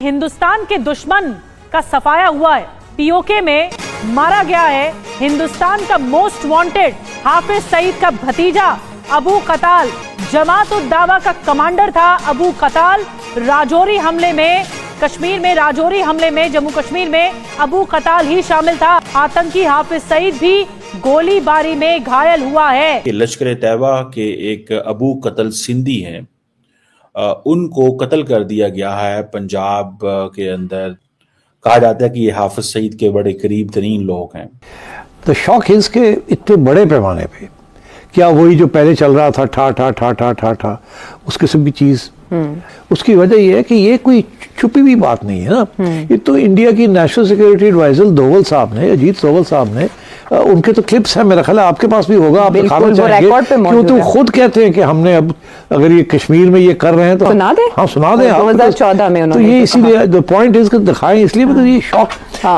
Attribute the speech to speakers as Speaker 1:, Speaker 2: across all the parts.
Speaker 1: हिंदुस्तान के दुश्मन का सफाया हुआ है। पीओके में मारा गया है हिंदुस्तान का मोस्ट वांटेड हाफिज सईद का भतीजा अबू कताल। जमात उद दावा का कमांडर था अबू कताल। राजौरी हमले में, कश्मीर में राजौरी हमले में, जम्मू कश्मीर में अबू कताल ही शामिल था। आतंकी हाफिज सईद भी गोलीबारी में घायल हुआ है।
Speaker 2: लश्कर तैयबा के एक अबू कतल सिंधी हैं, उनको कत्ल कर दिया गया है पंजाब के अंदर। कहा जाता है कि ये हाफिज सईद के बड़े करीब तरीन लोग हैं।
Speaker 3: तो शौक है इसके इतने बड़े पैमाने पे, क्या वही जो पहले चल रहा था ठा ठा ठा ठा ठा ठा उस किस्म की चीज, उसकी वजह यह है कि ये कोई छुपी हुई बात नहीं है ना। ये तो इंडिया की नेशनल सिक्योरिटी एडवाइजर दोवल साहब ने, अजीत दोवल साहब ने, उनके तो क्लिप्स हैं, मेरा ख्याल है आपके पास भी होगा, आप दिखाना चाहेंगे क्यों? तो खुद कहते हैं कि हमने अब अगर ये कश्मीर में ये कर रहे हैं तो
Speaker 4: सुना दें।
Speaker 3: हाँ सुना दें।
Speaker 4: 2014 में
Speaker 3: तो ये इसीलिए द पॉइंट इज दिखाएं इसलिए बिकॉज़ ये शॉक,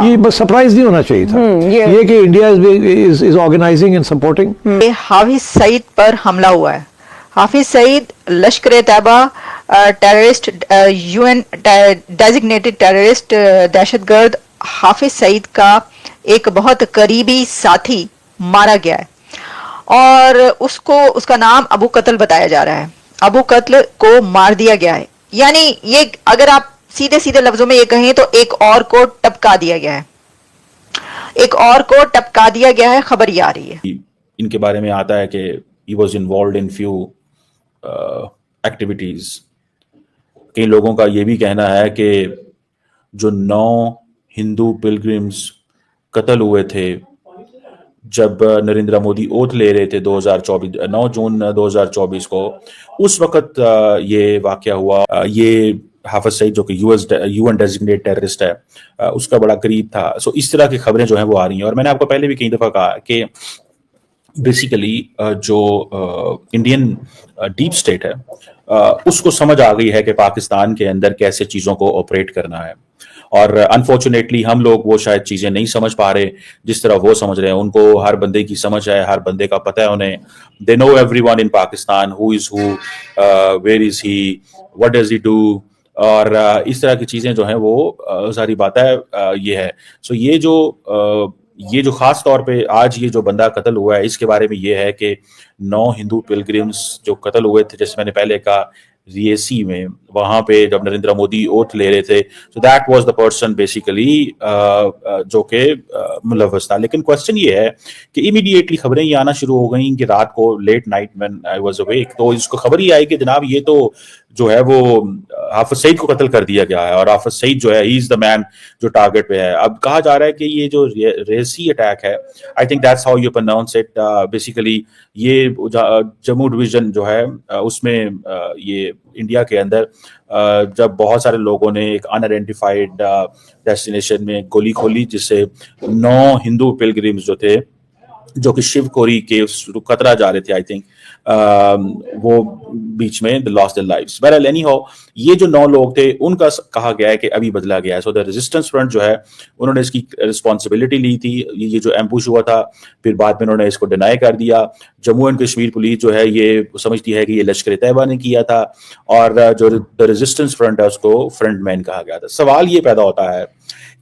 Speaker 3: ये बस सरप्राइज नहीं होना चाहिए था ये कि India is organising and supporting.
Speaker 5: Hafiz Saeed पर हमला हुआ है। Hafiz Saeed Lashkar Taiba terrorist, UN designated terrorist, दहशतगर्द हाफिज सईद का एक बहुत करीबी साथी मारा गया है और उसका नाम अबू कत्ल बताया जा रहा है। अबू कत्ल को मार दिया गया है, यानी ये अगर आप सीधे सीधे लफ्जों में ये कहें तो एक और को टपका दिया गया है, एक और को टपका दिया गया है। खबर ये आ रही है,
Speaker 2: इनके बारे में आता है कि he was involved in few activities. कई लोगों का ये भी कहना है कि जो 9 हिंदू पिलग्रिम्स कत्ल हुए थे जब नरेंद्र मोदी ओथ ले रहे थे 2024 9 जून 2024 को, उस वक्त ये वाकया हुआ। ये हाफिज सईद जो कि यूएन डेजिग्नेटेड टेररिस्ट है, उसका बड़ा करीब था। सो इस तरह की खबरें जो हैं वो आ रही हैं। और मैंने आपको पहले भी कई दफ़ा कहा कि बेसिकली जो इंडियन डीप स्टेट है, उसको समझ आ गई है कि पाकिस्तान के अंदर कैसे चीज़ों को ऑपरेट करना है। और अनफॉर्चुनेटली हम लोग वो शायद चीज़ें नहीं समझ पा रहे जिस तरह वो समझ रहे हैं। उनको हर बंदे की समझ है, हर बंदे का पता है उन्हें। They know everyone in Pakistan, who is who, where is he, what does he do, और इस तरह की चीज़ें जो हैं वो सारी बात है ये है। सो ये जो खास तौर पे आज ये जो बंदा कत्ल हुआ है, इसके बारे में ये है कि 9 हिंदू पिलग्रिम्स जो कत्ल हुए थे, जैसे मैंने पहले कहा रिएसी में, वहां पे जब नरेंद्र मोदी ओथ ले रहे थे, so that was the person basically जो के मुलव्वस था। लेकिन क्वेश्चन ये है कि इमीडिएटली खबरें ये आना शुरू हो गई कि रात को late night when I was awake, तो इसको खबर ही आई कि जनाब ये तो जो है वो हाफिज सईद को कत्ल कर दिया गया है और हाफिज सईद जो है ही इज द मैन जो टारगेट पे है। अब कहा जा रहा है कि ये जो रेसी अटैक है, I think that's how you pronounce it, basically ये जम्मू डिवीजन जो है उसमें ये इंडिया के अंदर जब बहुत सारे लोगों ने एक अनआइडेंटिफाइड डेस्टिनेशन में गोली खोली, जिससे 9 हिंदू पिलग्रिम्स जो थे, जो कि शिव कोरी के कतरा जा रहे थे, आई थिंक वो बीच में दे लॉस्ट देयर लाइव्स। बहरहाल एनी हाउ ये जो 9 लोग थे उनका कहा गया है कि अभी बदला गया है। सो द रेजिस्टेंस फ्रंट जो है उन्होंने इसकी रिस्पॉन्सिबिलिटी ली थी। ये जो एम्बुश हुआ था, फिर बाद में उन्होंने इसको डिनाई कर दिया। जम्मू एंड कश्मीर पुलिस जो है ये समझती है कि ये लश्कर तैयबा ने किया था और जो द रेजिस्टेंस फ्रंट है उसको फ्रंटमैन कहा गया था। सवाल ये पैदा होता है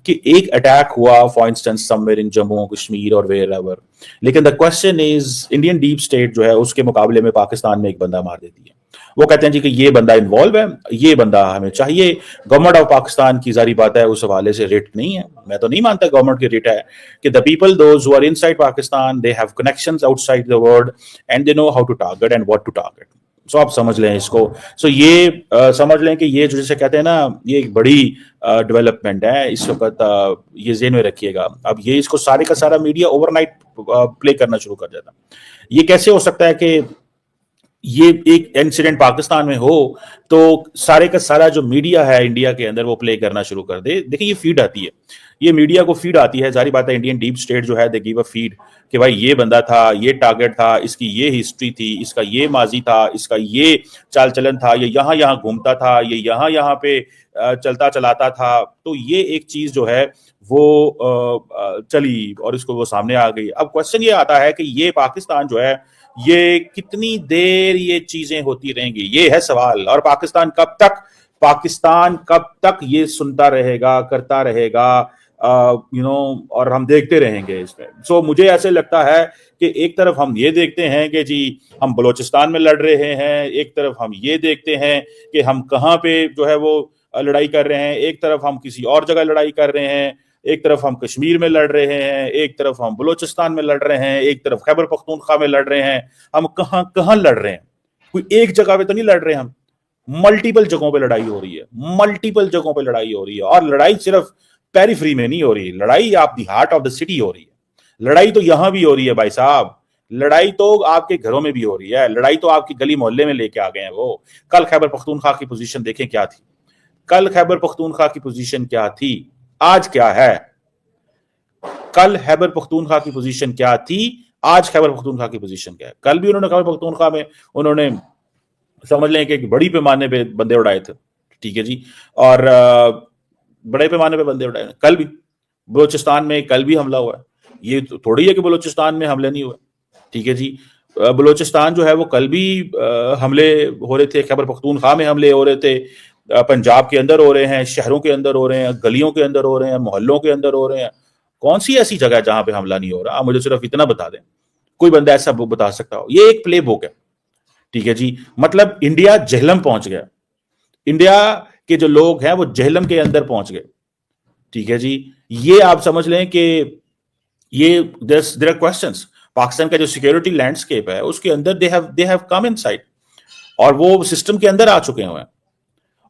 Speaker 2: कि एक अटैक हुआ for instance somewhere in Jammu Kashmir और वेयर एवर, लेकिन the question is Indian deep state जो है उसके मुकाबले में पाकिस्तान में एक बंदा मार देती है। वो कहते हैं जी कि ये बंदा इन्वॉल्व है, ये बंदा हमें चाहिए। गवर्नमेंट ऑफ पाकिस्तान की जारी बात है उस हवाले से रिट नहीं है, मैं तो नहीं मानता गवर्नमेंट की रिट है कि the people those who are inside Pakistan they have connections outside the world and they know how to target and what to target. So आप समझ लें इसको। सो ये समझ लें कि ये जो जैसे कहते हैं ना, ये एक बड़ी डेवलपमेंट है इस वक्त, ये ज़हन में रखिएगा। अब ये इसको सारे का सारा मीडिया ओवरनाइट प्ले करना शुरू कर देता। ये कैसे हो सकता है कि ये एक इंसिडेंट पाकिस्तान में हो तो सारे का सारा जो मीडिया है इंडिया के अंदर वो प्ले करना शुरू कर दे? देखिए ये फीड आती है, ये मीडिया को फीड आती है, जारी बात है इंडियन डीप स्टेट जो है दे गिव अ फीड कि भाई ये बंदा था, ये टारगेट था, इसकी ये हिस्ट्री थी, इसका ये माजी था, इसका ये चाल चलन था, ये यहाँ घूमता था, ये यहाँ पे चलता चलाता था। तो ये एक चीज जो है वो चली और इसको वो सामने आ गई। अब क्वेश्चन ये आता है कि ये पाकिस्तान जो है ये कितनी देर ये चीजें होती रहेंगी, ये है सवाल। और पाकिस्तान कब तक पाकिस्तान कब तक ये सुनता रहेगा, करता रहेगा, और हम देखते रहेंगे इसमें। सो मुझे ऐसे लगता है कि एक तरफ हम ये देखते हैं कि जी हम बलूचिस्तान में लड़ रहे हैं, एक तरफ हम ये देखते हैं कि हम कहाँ पे जो है वो लड़ाई कर रहे हैं, एक तरफ हम किसी और जगह लड़ाई कर रहे हैं, एक तरफ हम कश्मीर में लड़ रहे हैं, एक तरफ हम बलूचिस्तान में लड़ रहे हैं, एक तरफ खैबर पख्तूनख्वा में लड़ रहे हैं। हम कहाँ कहाँ लड़ रहे हैं? कोई एक जगह पे तो नहीं लड़ रहे, हम मल्टीपल जगहों पे लड़ाई हो रही है, मल्टीपल जगहों पे लड़ाई हो रही है। और लड़ाई सिर्फ पेरिफेरी में नहीं हो रही, लड़ाई आप the heart of the city हो रही है। लड़ाई तो यहां भी हो रही है भाई साहब, लड़ाई तो आपके घरों में भी हो रही है, लड़ाई तो आपकी गली मोहल्ले में लेके आ गए हैं वो। कल खैबर पख्तूनख्वा की पोजीशन देखें क्या थी, कल खैबर पख्तूनख्वा की पोजीशन क्या थी, आज क्या है। कल खैबर पख्तूनख्वा की पोजीशन क्या थी, आज खैबर पख्तूनख्वा की पोजीशन क्या है। कल भी उन्होंने खैबर पख्तूनख्वा में उन्होंने समझ लें कि एक बड़ी पैमाने पे बंदे उड़ाए थे, ठीक है जी, और बड़े पैमाने पे बंदे उड़ाए। कल भी बलूचिस्तान में कल भी हमला हुआ है, ये तो थोड़ी है कि बलूचिस्तान में हमले नहीं हुए, ठीक है जी। बलूचिस्तान जो है वो कल भी हमले हो रहे थे, खैबर पख्तूनख्वा में हमले हो रहे थे, पंजाब के अंदर हो रहे हैं, शहरों के अंदर हो रहे हैं, गलियों के अंदर हो रहे हैं, मोहल्लों के अंदर हो रहे हैं। कौन सी ऐसी जगह है जहां पे हमला नहीं हो रहा? आप मुझे सिर्फ इतना बता दें, कोई बंदा ऐसा बता सकता हो। ये एक प्ले बुक है, ठीक है जी। मतलब इंडिया जहलम पहुंच गया, इंडिया के जो लोग हैं वो जहलम के अंदर पहुंच गए, ठीक है जी। ये आप समझ लें कि ये देयर आर क्वेश्चंस। पाकिस्तान का जो सिक्योरिटी लैंडस्केप है उसके अंदर दे हैव कम इनसाइड, और वो सिस्टम के अंदर आ चुके हैं।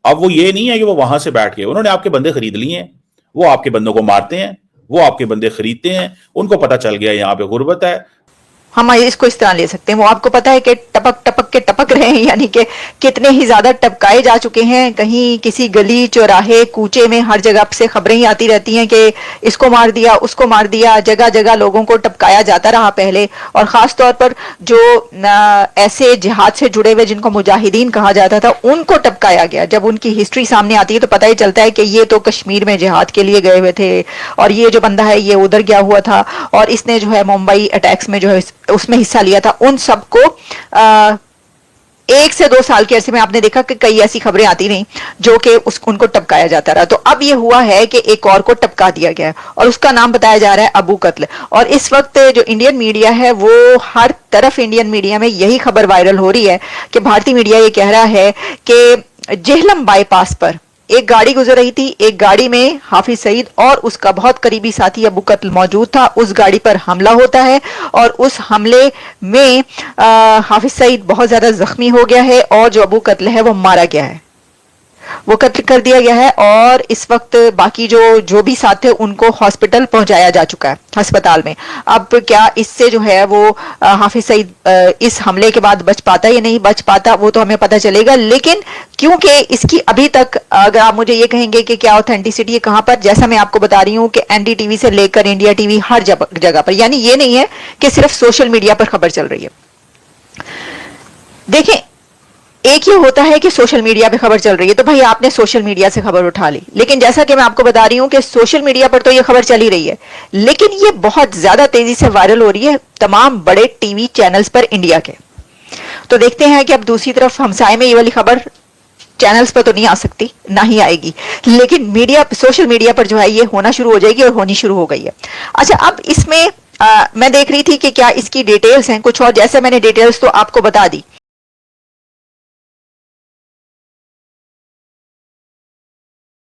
Speaker 2: अब वो ये नहीं है कि वो वहां से बैठ के, उन्होंने आपके बंदे खरीद लिए हैं, वो आपके बंदों को मारते हैं, वो आपके बंदे खरीदते हैं, उनको पता चल गया यहाँ पे गुर्बत है।
Speaker 5: हम इसको इस तरह ले सकते हैं, वो आपको पता है कि टपक टपक के टपक रहे हैं, यानी कि कितने ही ज्यादा टपकाए जा चुके हैं। कहीं किसी गली चौराहे कूचे में हर जगह से खबरें ही आती रहती हैं कि इसको मार दिया, उसको मार दिया। जगह जगह लोगों को टपकाया जाता रहा पहले, और खास तौर पर जो ऐसे जिहाद से जुड़े हुए जिनको मुजाहिदीन कहा जाता था उनको टपकाया गया। जब उनकी हिस्ट्री सामने आती है तो पता ही चलता है कि ये तो कश्मीर में जिहाद के लिए गए हुए थे, और ये जो बंदा है ये उधर गया हुआ था, और इसने जो है मुंबई अटैक्स में जो है उसमें हिस्सा लिया था। उन सबको 1 से 2 साल के अरसे में आपने देखा कि कई ऐसी खबरें आती रहीं जो कि उनको टपकाया जाता रहा। तो अब ये हुआ है कि एक और को टपका दिया गया है, और उसका नाम बताया जा रहा है अबू कत्ल। और इस वक्त जो इंडियन मीडिया है वो हर तरफ इंडियन मीडिया में यही खबर वायरल हो रही है कि भारतीय मीडिया ये कह रहा है कि जेहलम बाईपास पर एक गाड़ी गुजर रही थी, एक गाड़ी में हाफिज सईद और उसका बहुत करीबी साथी अबू कत्ल मौजूद था। उस गाड़ी पर हमला होता है, और उस हमले में हाफिज सईद बहुत ज्यादा जख्मी हो गया है, और जो अबू कत्ल है वो मारा गया है, वो कत्ल कर दिया गया है। और इस वक्त बाकी जो भी साथ थे उनको हॉस्पिटल पहुंचाया जा चुका है, अस्पताल में। अब क्या इससे जो है वो हाफिज सईद इस हमले के बाद बच पाता या नहीं बच पाता वो तो हमें पता चलेगा। लेकिन क्योंकि इसकी अभी तक, अगर आप मुझे ये कहेंगे कि क्या ऑथेंटिसिटी है कहां पर, जैसा मैं आपको बता रही हूं कि एनडीटीवी से लेकर इंडिया टीवी हर जगह पर, यानी ये नहीं है कि सिर्फ सोशल मीडिया पर खबर चल रही है। देखें, एक ये होता है कि सोशल मीडिया पे खबर चल रही है तो भाई आपने सोशल मीडिया से खबर उठा ली, लेकिन जैसा कि मैं आपको बता रही हूं कि सोशल मीडिया पर तो ये खबर चली रही है, लेकिन ये बहुत ज्यादा तेजी से वायरल हो रही है तमाम बड़े टीवी चैनल्स पर इंडिया के। तो देखते हैं कि अब दूसरी तरफ हमसाए में ये वाली खबर चैनल्स पर तो नहीं आ सकती, ना ही आएगी, लेकिन मीडिया, सोशल मीडिया पर जो है ये होना शुरू हो जाएगी, और होनी शुरू हो गई है। अच्छा, अब इसमें मैं देख रही थी कि क्या इसकी डिटेल्स हैं कुछ, और जैसे मैंने डिटेल्स तो आपको बता दी